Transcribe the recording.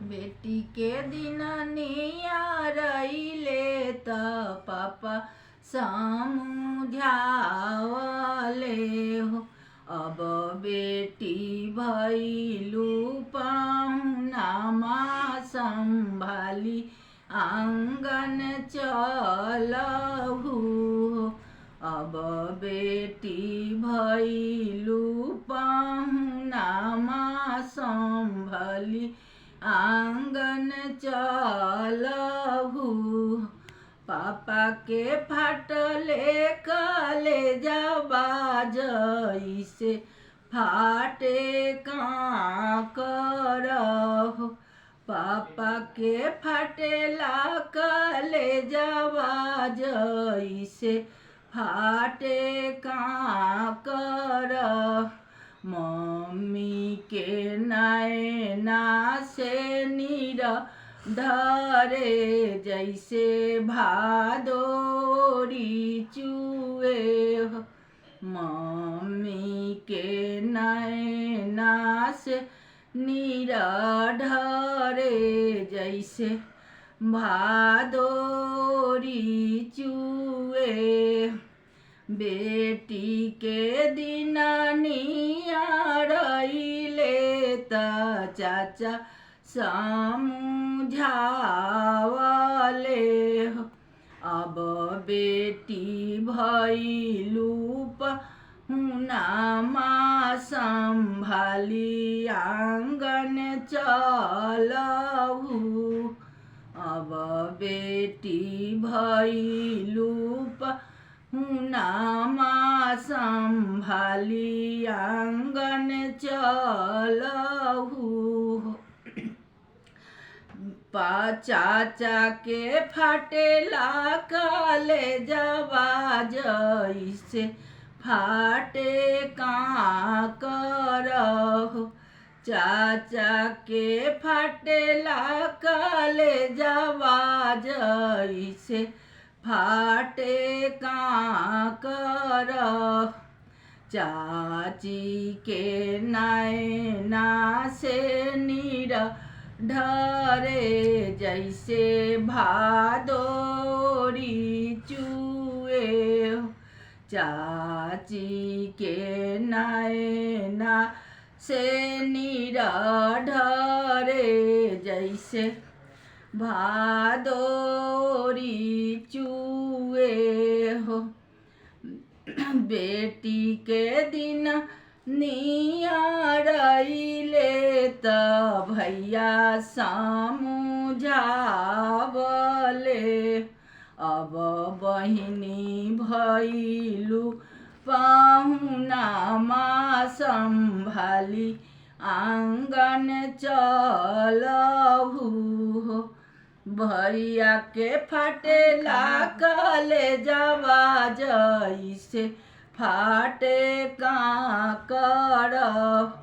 बेटी के दिन नियारइले त पापा समझावले हो। अब बेटी भइलु पाहुनामा संभाली आंगन चलहु। अब बेटी भइलु पाहुनामा संभाली आंगन चलहु। पापा के फाटले कलेजवा जइसे फाटे का करहु। पापा के फाटेला कलेजवा जइसे फाटे का करहु। मम्मी के नैना से नीर धरे जैसे भादोरी चुए हो। मम्मी के नैना से नीर ढरे जैसे भादोरी चुए। बेटी के दिन नियारइले त चाचा समझावले हो। अब बेटी भइलु पाहुनामा संभाली आंगन चलहु। अब बेटी भइलु पाहुनामा संभाली आंगन चलहु। चाचा के फाटेला कलेजवा जइसे फाटे का करहु। चाचा के फाटेला कलेजवा जइसे फाटे का करहु। चाची के नैना से नीर ढरे जैसे भादोरी चुए हो। चाची के नैना से नीर ढरे जैसे भादोरी चुए हो। बेटी के दिन नियारइले त भैया समझावले। अब बहिनी भइलु पाहुनामा संभाली आंगन चलहु। भैया के फाटेला कलेजवा जइसे फाटे का करहु।